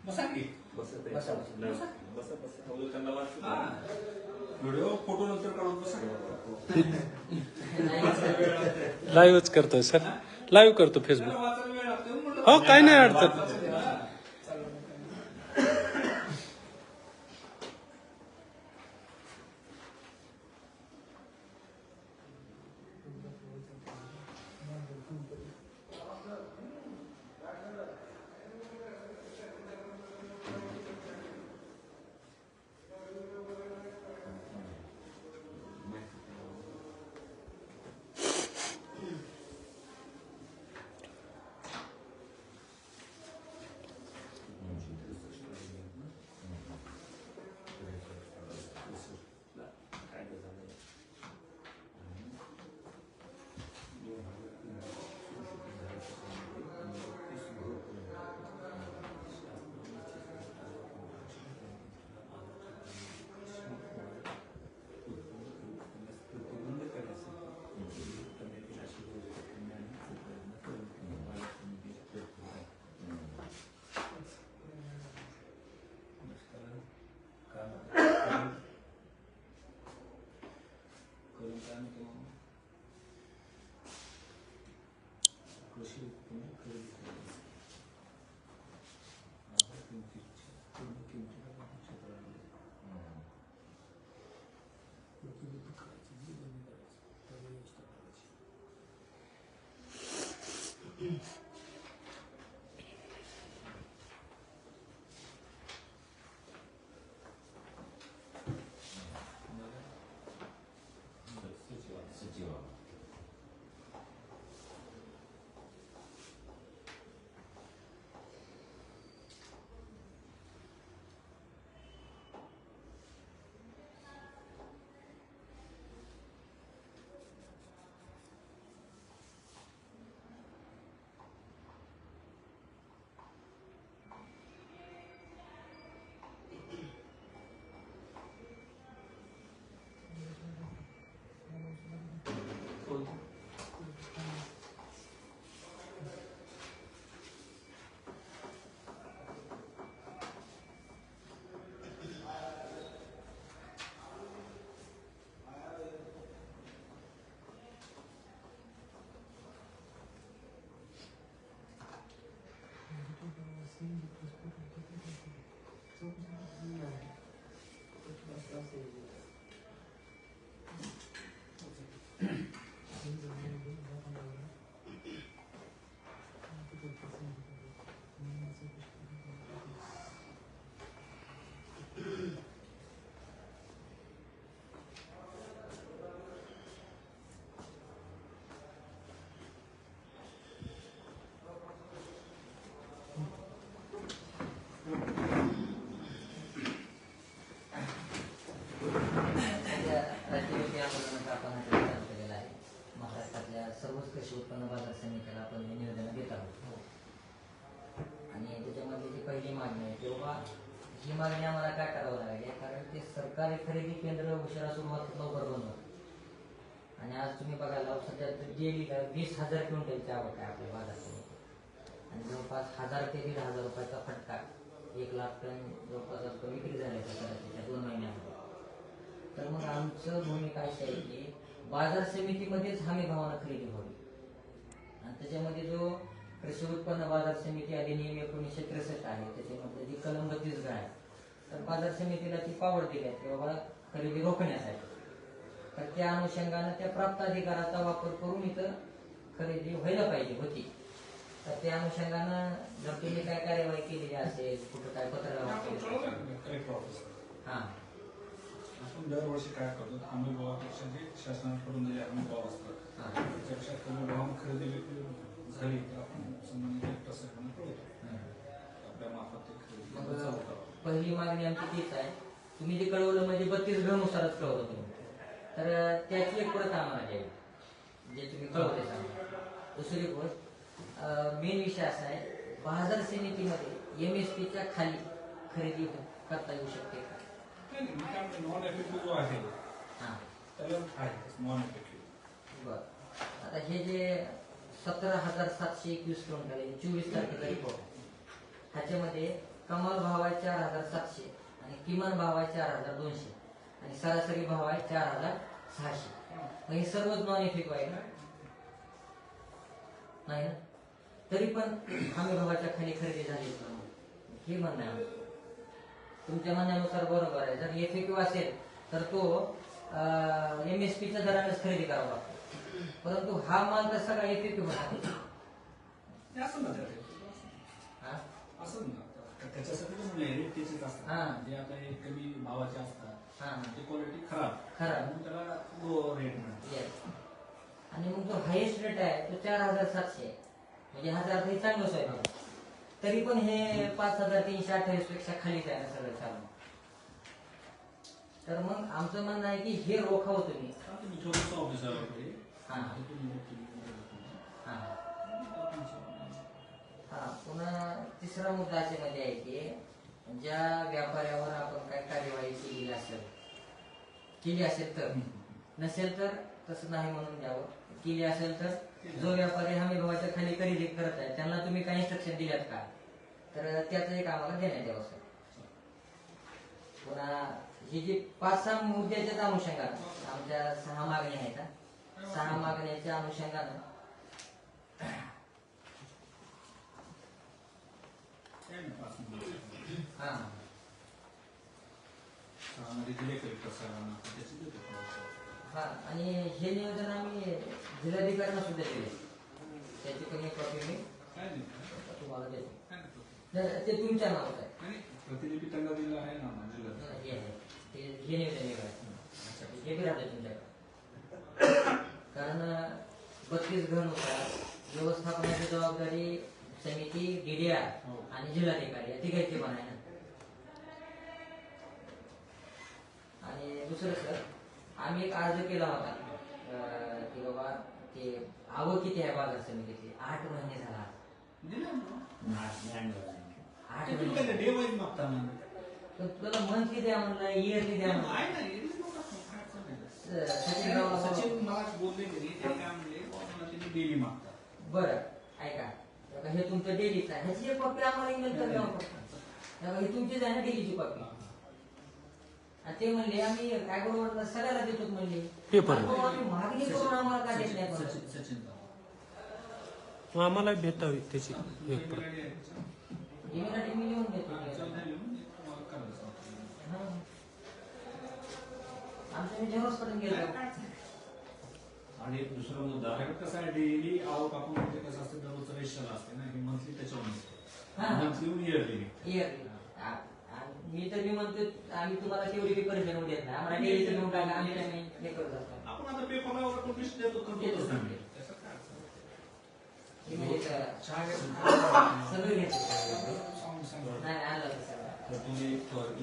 बसा की बसा व्हिडिओ फोटो नंतर काढून बसा. लाईव्हच करतोय सर, लाईव्ह करतो फेसबुक. वाचायला वेळ लागतो म्हणलं. हो काही नाही अडचण. सर्वच कृषी उत्पन्न बाजार समितीला आपण हे निवेदन देत आहोत. आणि त्याच्यामध्ये जी पहिली मागणी आहे तेव्हा ही मागणी आम्हाला काय करावं लागेल, कारण ते सरकारी खरेदी केंद्र उशिरा सुरुवात लवकर बंद होतं. आणि आज तुम्ही बघायला सध्या डेलीला 20,000 क्विंटलची आवक आहे आपल्या बाजार समितीत. आणि जवळपास 1,000 ते 1,500 रुपयाचा फटका 1 लाख टन जवळपास विक्री झाल्याचा त्या 2 महिन्यामध्ये. तर मग आमचं भूमिका अशी आहे की बाजार समितीमध्येच हमी भावानं खरेदी व्हावी. आणि त्याच्यामध्ये जो कृषी उत्पन्न बाजार समिती अधिनियम 1963 आहे, त्याच्यामध्ये जी कलम 32 आहे, तर बाजार समितीला ती पावर दिली आहे की बाबा खरेदी रोखण्यासाठी. तर त्या अनुषंगानं त्या प्राप्त अधिकाराचा वापर करून इथं खरेदी व्हायला पाहिजे होती. तर त्या अनुषंगानं जर तुम्ही काय कार्यवाही केलेली असेल, कुठं काय पत्र हां आपण दरवर्षी काय करतो, हमी भावापेक्षा जे शासनाकडून जे हमी भाव असतात त्याच्यापेक्षा कमी भावानं खरेदी विक्री झाली तर आपण संबंधित प्रशासनाला कळवतो. आपल्या मार्फत ते खरेदी चालू करावं. पहिली मागणी आमची तीच आहे. तुम्ही जे कळवलं म्हणजे 32 नुसारच कळवलं तुम्ही, तर त्याची एक परत आम्हाला द्यावी जे तुम्ही कळवते सांगा. दुसरी गोष्ट मेन विषय असा आहे, बाजार समितीमध्ये MSP च्या खाली खरेदी करता येऊ शकते का? नॉन इफेक्टिव्ह जो आहे त्याला आहे नॉन इफेक्टिव्ह. बरं, आता हे जे 17,721 क्विंटल 24 तारखेचा रिपोर्ट आहे, ह्याच्यामध्ये कमाल भाव आहे 4,700 आणि किमान भाव आहे 4,200 आणि सरासरी भाव आहे 4,600. मग हे सर्वच नॉन इफेक्टिव्ह आहे ना? नाही ना? तरी पण हमी भावाच्या खाली खरेदी झाली हे म्हणणं आहे आमचं. तुमच्या म्हणण्यानुसार बरोबर आहे. जर इफेक्टिव्ह असेल तर तो MSP च्या दरानेच खरेदी करावा लागतो, परंतु हा माल तर सगळा इफेक्टिव्ह होता. हे असं ना त्यात. हा? असं ना त्याच्यासाठी तर म्हणलं रेट त्याचेच असतात. जे आता हे कमी भावाचे असतात हा. ते क्वालिटी खराब म्हणून त्याला लो रेट मिळतो. Yes. आणि मग जो हायेस्ट रेट आहे तो 4,700 आहे. म्हणजे 1,000 हे चांगलं सोयाबीन, तरी पण हे 5,328 पेक्षा खालीच आहे ना सगळं चालू. तर मग आमचं म्हणणं आहे की हे रोखावं तुम्ही. तुम्ही छोटंसं ऑफिस आहे हा. हा. पुन्हा तिसरा मुद्दा याच्यामध्ये आहे की ज्या व्यापाऱ्यावर आपण काय कार्यवाही केली असेल तर, नसेल तर तसं नाही म्हणून द्यावं. केली असेल तर जो व्यापारी हमी भावाच्या खाली खरेदी करत आहे त्यांना तुम्ही काही इन्स्ट्रक्शन दिल्यात का, तर त्याचं एक आम्हाला देण्यात यावं सर. पुन्हा ही जी 5-6 मुद्द्याच्याच अनुषंगानं आमच्या 6 मागण्या आहेत. 6 मागण्याच्या अनुषंगानं हा हा. आणि हे नियोजन आम्ही जिल्हाधिकाऱ्यांना सुद्धा दिले, त्याची पण एक कॉपी मी तुम्हाला देतो. ते तुमच्या नावात आहे. प्रतिलिपी त्यांना दिलं आहे ना हे नियोजन हे बी राहते तुमच्याकडे. कारण 32 घरानुसार व्यवस्थापनाची जबाबदारी समिती, DDR आणि जिल्हाधिकारी या तिघांची पण आहे ना. आणि दुसरं सर, आम्ही एक अर्ज केला होता की बाबा ते आवक किती आहे बाजार समितीची. 8 महिने झाला. 8 महिने पण तुला मंथली द्या म्हणलं, इयरली द्या म्हणलं. सचिन मला बोलले डेली मागतात. बरं ऐका, हे तुमचं डेलीच आहे. ह्याची एक कॉपी आम्हाला ईमेल कर द्यावं फक्त. ही तुमचीच आहे ना डेलीची कॉपी. ते म्हणले आम्ही काय बरोबर सगळ्याला देतो म्हणले. पेपर मागणी करून आम्हाला काय देत नाही. सचिन आम्हाला भेटावी त्याची पेपर. ईमेल आयडी मी लिहून देतो. आमच्या मी जेव्हाच पर्यंत गेलो. आणि दुसरा मुद्दा कसं आहे, डेली आवक आपण म्हणजे कसं असतं, दररोजचं रेशन असते ना, हे मंथली त्याच्यावर मंथली इयरली. मी तर मी म्हणतो आम्ही तुम्हाला तेवढी बी परेशान देत नाही. आम्हाला डेलीचं घेऊन टाका, आम्ही काही हे करत असतो. आपण आता पेपरला नोटीस देतो सगळं घेतो. नाही आणलं तर तुम्ही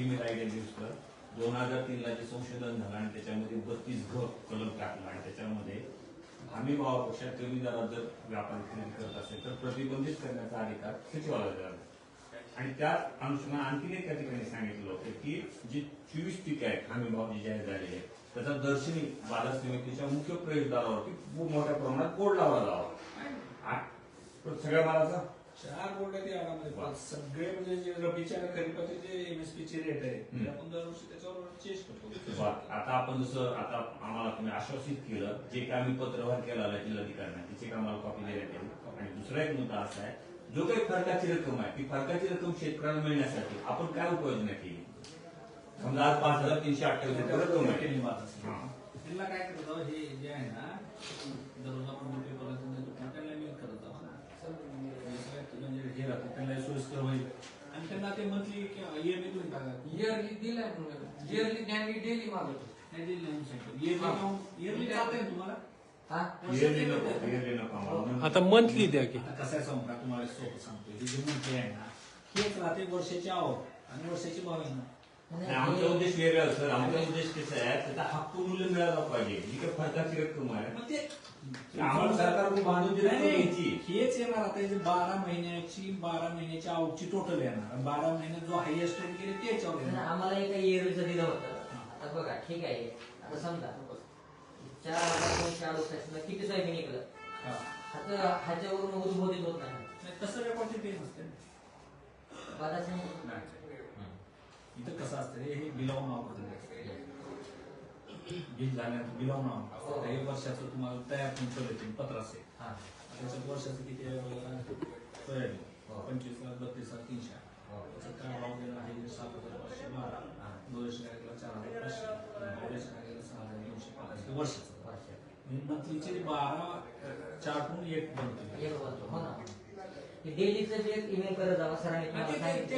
ईमेल आयडी यूज कर. 2003 ला जे संशोधन झालं आणि त्याच्यामध्ये 32 घ कलम टाकला आणि त्याच्यामध्ये हमी भावापेक्षा कमी दरात जर व्यापारी खरेदी करत असेल तर प्रतिबंधित करण्याचा अधिकार सचिवाला दिला. आणि त्या अनुषंगाने आणखी एक त्या ठिकाणी सांगितलं होतं की जी 24 पीक आहेत हमी भाव जी जाहीर झालेली आहे त्याचा दर्शनी बाजार समितीच्या मुख्य प्रवेशद्वारावरती खूप मोठ्या प्रमाणात बोर्ड लावला जावा. सगळ्या मालाचा 4 बोर्ड आहेत यामध्ये. सगळे म्हणजे जे रबीच्या आणि खरीपाचे जे MSP चे रेट आहे आपण दरवर्षी त्याच्यावर चेंज करतो. आता आपण जसं आता आम्हाला तुम्ही आश्वासित केलं जे काय आम्ही पत्रव्यवहार केला जिल्हाधिकाऱ्यांना त्याची आम्हाला कॉपी देण्यात येईल. आणि दुसरा एक मुद्दा असा आहे, जो काही फरकाची रक्कम आहे ती फरकाची रक्कम शेतकऱ्यांना मिळण्यासाठी आपण काय उपाययोजना केली. समजा आज 5,328 रक्कम आहे. त्यांना काय करत हे जे आहे ना, दररोज आपण त्यांना मेल करत आहोत म्हणजे हे राहतं त्यांना सोयीस्कर होईल. आणि त्यांना ते मंथली किंवा इयरली तुम्ही टाका. इयरली दिलाय इयरली नाही, मी डेली मागवतो. इयरली चालतंय तुम्हाला. आता मंथली द्या की. कसं आहे सांगू का तुम्हाला, सोपं सांगतो. हे जे मंथली आहे ना, हेच राहते वर्षाची आवक आणि वर्षाची भावना. आमचा उद्देश वेगळा सर. आमचा उद्देश कसा आहे, त्याचा हक्क मूल्य मिळाला पाहिजे. जी काही फरकाची रक्कम आहे मग ते आम्हाला सरकारकडून बांधून दिली घ्यायची. हेच येणार आता 12 महिन्याची आवकची टोटल येणार. 12 महिन्यात जो हायएस्ट रेट गेले ते याच्यावर येणार. आम्हाला एका इयरलीचं दिलं होतं. आता बघा ठीक आहे, आता समजा 4,268 किती सोयाबीन निघलं ह्याच्यावरून उद्बोधित होत नाही. तसं रेकॉर्ड ते नसते. बाजार समिती नाही. इथं कसं असतं हे बिलाव नाव करून बिल झाल्यानंतर बिलाव नाव हे वर्षाचं तुम्हाला तयार करून येतील पत्र असेल हा. त्याच्यात वर्षाचं किती आहे बघा, सोयाबीन 25,32,300 त्याचा काय भाव गेला आहे 7,512 दोनशे काय गेला 4,500 दोनशे काय गेला 6,250 वर्षाचं मंथलीचे 12 चार्टून एक बनतो. एक बोलतो हो ना डेलीचं जे ईमेल करत जावा सरांनी तुम्हाला सांगितलं.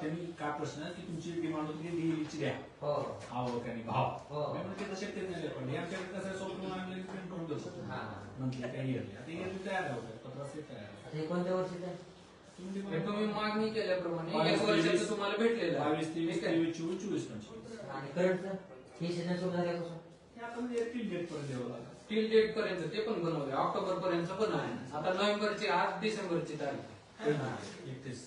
त्यांनी काय प्रश्न आहे की तुमची डिमांड होती की डेलीची द्या हो आवक आणि भाव. हो. मी म्हणते तसे ते नाही पण हे आमच्याकडे कसं सोडून आणलं प्रिंट करून देतो हा. मंथली काही इयरली आता इयरली तयार होतं पत्राचे तयार आता हे कोणत्या वर्षीचं आहे? तुम्ही मागणी केल्याप्रमाणे एक वर्षाचं तुम्हाला भेटलेलं आहे. 22, 23, 24, 24, 25 आणि करंटचं हे सीझन सुरू झाल्यापासून हे आता म्हणजे एप्रिल डेट पर्यंत द्यावं लागेल. टिल डेट पर्यंत ते पण बनवले, ऑक्टोबर पर्यंत पण आहे. आता नोव्हेंबरची आज डिसेंबरची तारीख. 31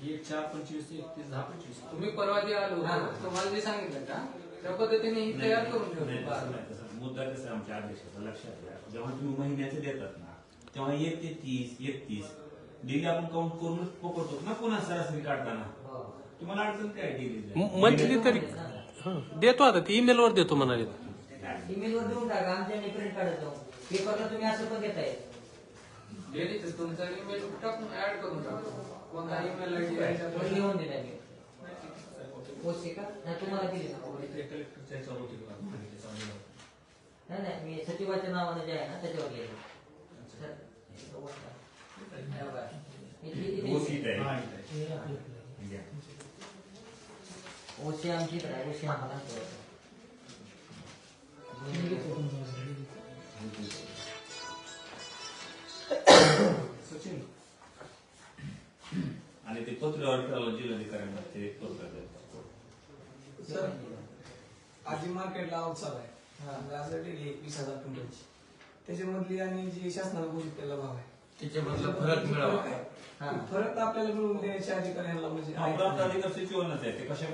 1, 4, 25, 31, 10, 25 तुम्ही परवा जे आलो हा. तुम्हाला जे सांगितलं का त्या पद्धतीने ही तयार करून नाही, ठेवली. तसं नाही, तसं मुद्दा कसं आहे आमच्या अध्यक्षाचा लक्षात घ्या. जेव्हा तुम्ही महिन्याचे देतात ना तेव्हा 1 ते 30, 31 डेली आपण काउंट करून पकडतो ना पुन्हा सरासरी काढताना. हो. तुम्हाला अडचण काय डेली मंथली तरी देतो आता ती ईमेल वर देतो म्हणाले. ईमेलवर देऊन टाका आमच्या प्रिंट काढत जाऊ. पेपरला तुम्ही असं पण देताय. डेलीच तुमचा ईमेल टाकून ऍड करून टाकतो. कोणता ईमेल आयडी पण लिहून दिलाय मी. पोस्ट आहे का? नाही तुम्हाला दिली ना. कलेक्टरच्या याच्यावर होती बघा, माहितीचा अनुभव. नाही नाही मी सचिवाच्या नावानं जे आहे ना त्याच्यावर लिहिलं. सर, हे बघा. हे बघा. ओसीत आहे. हा, इथे आहे. घ्या. ओशी आमची इकडे आहे. ओशी आम्हाला आणतो. सचिन आणि ते पत्र जिल्हाधिकाऱ्यांना ते करतात. सर आधी मार्केटला आवक चालू आहे हा. गाजर डेली 21,000 क्विंटलची त्याच्यामधली आणि जी शासनाला घोषित केलेला भाव आहे त्याच्यामधला फरक मिळावा. हा. फरक तर आपल्याला मिळवून द्यायच्या अधिकाऱ्यांना म्हणजे आहे. प्रांत अधिकारी सचिवांनाच आहे ते कशा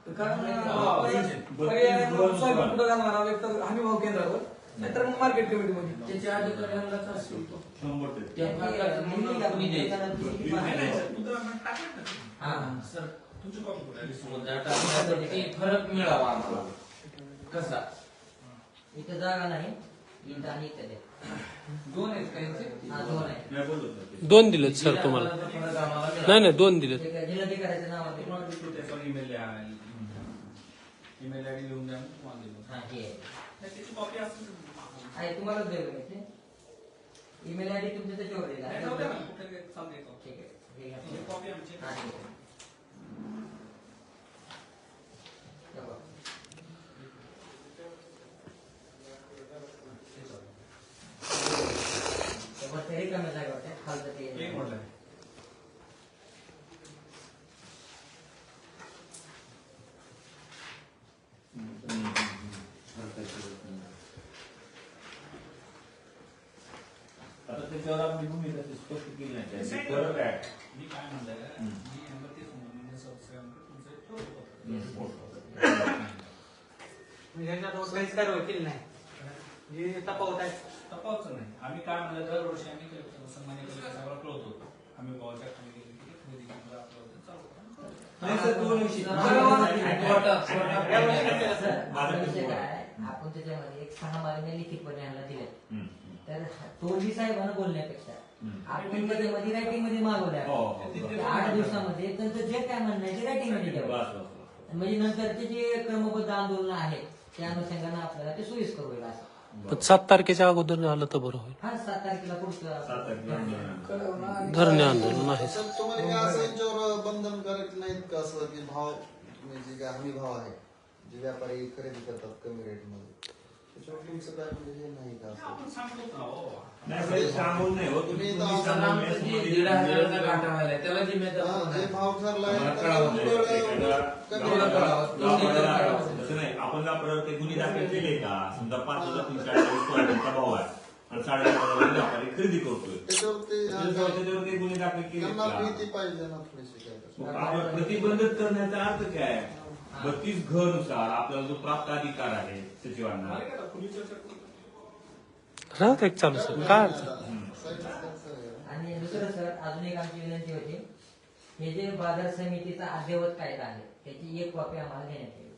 कारण हा, पर्याय सोयाबीन कुठं घालणार एक तर हमी भाव केंद्रावर नाहीतर मग मार्केट कमिटीमध्ये त्याच्या अधिकाऱ्यांना का असतो 100%. त्या भागात म्हणून कोणी द्यायचं. नाही, नाही, सर, मुद्दा आपण टाकलं ना. हा सर तुमची कॉपी कुठे आहे? मुद्दा टाकण्यासाठी फरक मिळावा आम्हाला. कसा इथं जागा नाही इथं आणि इथं द्या. दोन आहेत का यांचे? हा दोन आहे. नाही बोलत ना ते. 2 दिलेत सर तुम्हाला. फरक आम्हाला मिळावा. नाही नाही 2 दिलेत. ते काय जिल्हाधिकाऱ्याच्या नावाने. तुम्हाला देतो त्याचा ईमेल लिहा. ईमेल आयडी लिहून द्या तुम्हाला देतो. हा हे आहे. त्याची कॉपी असेल आहे तुम्हाला देऊ मी ते. ईमेल आयडी तुमच्या त्याच्यावर दिला. नाही, नव्हत्या ना, कुठे चालते तो. ठीक आहे. हे घ्या. ही कॉपी आमची हा, ठीक आहे. तेव्हा. तेव्हा ते रिकाम्या जागा होत्या. खालचं ते एक म्हटलं आता त्याच्यावर आपली भूमिका ती स्पष्ट केली नाही त्याची. फरक आहे. मी काय म्हणलंय मी यांना तेच म्हणलं मी सबस्क्राईब तुमचं एक ठेवलं. ह्याच्यात काहीच कारवाई केली नाही जे तपावत आहे तपावचं नाही. आम्ही काय म्हणलं दरवर्षी आम्ही सन्मान्य कलेक्टरला कळवतो. आम्ही गावाच्या खाली गेले की खरेदी केंद्र आपलं होतं चालू. नाही सर, दोन विषय. आपला विषय काय आहे? आपण त्याच्यामध्ये एक 6 महिने लिखितपणे ह्याला दिले. तर तोंडी साहेबांना बोलण्यापेक्षा आपण त्याच्यामध्ये रायटिंग मध्ये मागवल्या. हो, हो. 8 दिवसामध्ये त्यांचं जे काय म्हणणं आहे ते रायटिंग मध्ये बस, द्यावं. बस, बस. म्हणजे नंतरचे जे क्रमबद्ध आंदोलन आहेत त्या अनुषंगाने आपल्याला ते सोयीस्कर होईल असं. पण 7 तारखेच्या अगोदर झालं तर बरं होईल. हा 7 तारखेला पुढचं 7 तारखेला धरणे आंदोलन आहे. सर तुम्हाला काय असं यांच्यावर बंधन करत नाहीत का असं की भाव म्हणजे काय हमी भाव आहे जे व्यापारी खरेदी करतात कमी रेट मध्ये त्याच्यावर तुमचं काय म्हणजे हे नाही का असं आपण सांगतो ना हो. नाही सर, सांगून नाही हो. तुम्ही तुम्ही सांगून आमचं जे मध्ये 1,500चा काटा व्हायला त्याला जिम्मेदार हा, कोण जे आहे? भाव ठरलाय आम्हाला त्याला कळावं नाही. उलट एखादा कमी एवढं रेट कळावं. व्यापाऱ्याला तसं नाही. आपण व्यापाऱ्यावर काही गुन्हे दाखल केले का? समजा 5,340 सोयाबीनचा भाव आहे आणि 5,500 व्यापारी खरेदी करतोय. त्याच्यावर ते त्याच्यावर काही गुन्हे दाखल केले त्यांना का? भीती पाहिजे ना थोडीशी काय तर. मग आपण प्रतिबंधित करण्याचा अर्थ काय? 32 घ नुसार आपल्याला जो प्राप्त अधिकार आहे सचिवांना मला काय आता खुली चर्चा करू. राहत एक चालू सर काय अडचण? साईडच त्यांचं आहे. आणि दुसरं सर अजून एक आमची विनंती होती, हे जे बाजार समितीचा अद्ययावत कायदा आहे त्याची एक कॉपी आम्हाला देण्यात येईल.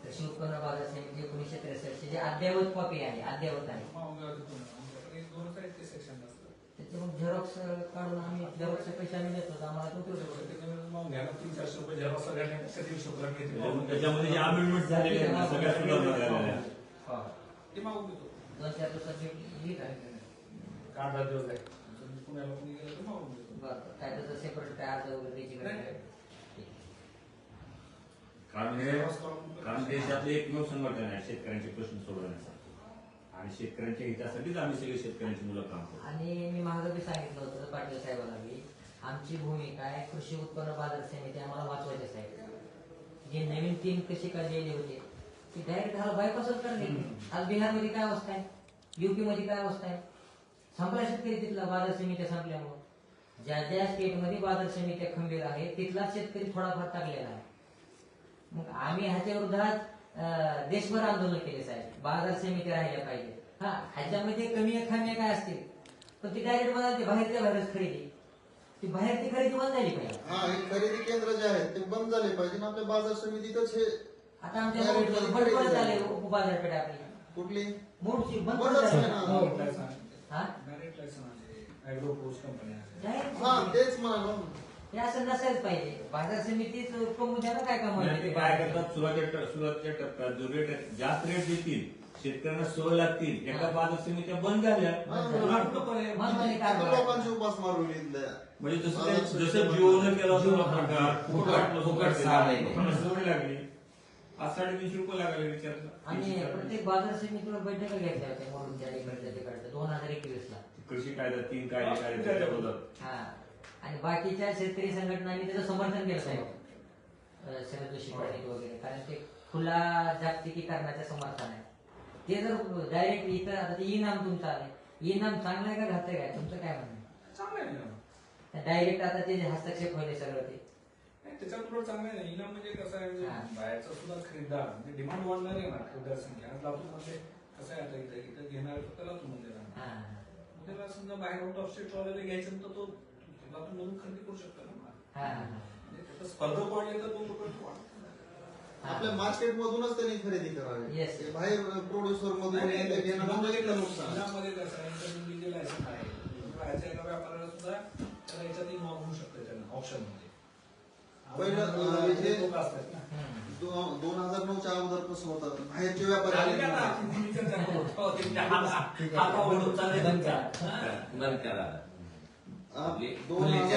कृषी उत्पन्न बाजार समिती 1963 जे अद्ययावत कॉपी आहे, अद्ययावत आहे दोनच आहेत ते सेक्शन असतात. त्याचे मग झेरॉक्स काढून आम्ही झेरॉक्सचे पैसे आम्ही देतो तर आम्हाला तो उपयोग होतो. त्याच्यामुळे मग घ्यायला 300-400 रुपये जेव्हा सगळ्यांना दिवशी त्याच्यामध्ये जे अमेंडमेंट झालेले आहेत ना, सगळ्या सुधारणा झालेल्या आहेत. ते मागून देतो. 2-4 दिवसात लिहित आहे. काढा दिवस आहे पुण्याला कोणी गेलं तर मागून देतो. बरं, काय त्याचं सेपरेट काय अर्ज वगैरे द्यायची गरज नाही. कारण देशातले एकमेव संघटन आहे शेतकऱ्यांचे प्रश्न सोडवण्यासाठी आणि शेतकऱ्यांच्या हितासाठीच आम्ही सगळे शेतकऱ्यांची मुलं काम करतो. आणि मी मागं बी सांगितलं होतं पाटील साहेबांना की आमची भूमिका आहे कृषी उत्पन्न बाजार समिती आम्हाला वाचवायचे साहेब. जे नवीन 3 कृषी कायदे आले होते ते डायरेक्ट ह्याला बायपासच करणे. आज बिहारमध्ये काय अवस्था आहे, युपी मध्ये काय अवस्था आहे, संपला शेतकरी तिथला बाजार समित्या संपल्यामुळे. ज्या ज्या स्टेटमध्ये बाजार समित्या खंबीर आहे तिथला शेतकरी थोडाफार टाकलेला आहे. मग आम्ही ह्याच्या विरोधात देशभर आंदोलन केले साहेब, बाजार समिती राहिल्या पाहिजे. हा, ह्याच्यामध्ये कमी खामी काय असतील पण ती डायरेक्ट बदलते, बाहेरच्या बाहेरच खरेदी, ती बाहेरची खरेदी बंद झाली पाहिजे. हा, हे खरेदी केंद्र जे आहेत ते बंद झाले पाहिजे आणि आपल्या बाजार समितीतच हे आता आमच्या बंद झाले बाजारपेठ आपली कुठली मोठची बंद बंदच झाली. आहे ना. हा? डायरेक्ट लायसन आहे, ॲग्रो पोस्ट कंपनी आहे. Direct हा, तेच म्हणालो. हे असं नसायच पाहिजे. बाजार समितीच कमवून द्या ना काय म्हणजे ते काय करतात, सुरुवातीच्या टप्प्यात जो रेट जास्त रेट देतील शेतकऱ्यांना सवय लागतील, एका बाजार समित्या बंद झाल्या किती लोकांची उपासमार होईल इथल्या. म्हणजे जसं जिओनं केला होता फुकट सवय लागली. आज 350 रुपये लागले रिचार्जला. आणि प्रत्येक बाजार समितीवर बैठका घ्यायच्या होत्या म्हणून त्या तिकडच्या 2021 ला कृषी कायदा 3 कायदे त्याच्याबद्दल. हा, आणि बाकीच्या शेतकरी संघटनांनी त्याचं समर्थन केलं साहेब, शरद जोशी पाटील वगैरे, कारण ते खुला जागतिकीकरणाचं समर्थन आहे. ते जर डायरेक्ट इथं आता ते इनाम तुमचं आलंय, इनाम चांगलं आहे का घातक आहे, तुमचं काय म्हणणं चांगलं आहे ना. डायरेक्ट आता ते हस्तक्षेप होईल सगळं ते. नाही, त्याच्यात उलट चांगलं आहे ना. इनाम म्हणजे कसं आहे, म्हणजे हा. बाहेरचा सुद्धा खरीदार म्हणजे डिमांड वाढणार आहे ना खरेदीदार संख्या. आज लातूरमध्ये कसं आहे, आता इथं घेणार फक्त लातूरमध्ये राहणार. हा. त्याला समजा बाहेर आउट ऑफ स्टेट वाल्याला घ्यायचं तर तो लातूरमधून खरेदी करू शकतो ना. हा. म्हणजे त्याचं स्पर्धक वाढले तर 2 रुपये वाढतात. आपल्या मार्केट मधूनच त्यांनी खरेदी करावी. Yes. ते बाहेर प्रोड्युसर मधून नाही, नाही, घेणं म्हणजे इथलं नुकसान. इनाममध्ये कसं आहे, इंटरमिडिएट जे लायसन आहे, बाहेरच्या एका व्यापाऱ्याला सुद्धा त्याला याच्यात इन्व्हॉल्व होऊ शकतं त्यांना ऑप्शनमध्ये. पहिलं हे लोक असतात ना. 2009च्या अगोदर कसं होतं, बाहेरचे व्यापारी झाली आले का ना. आता? तुम्ही चर्चा करू. हो, त्यांच्या हात ओढून चालले. बंद करा. हा, 2000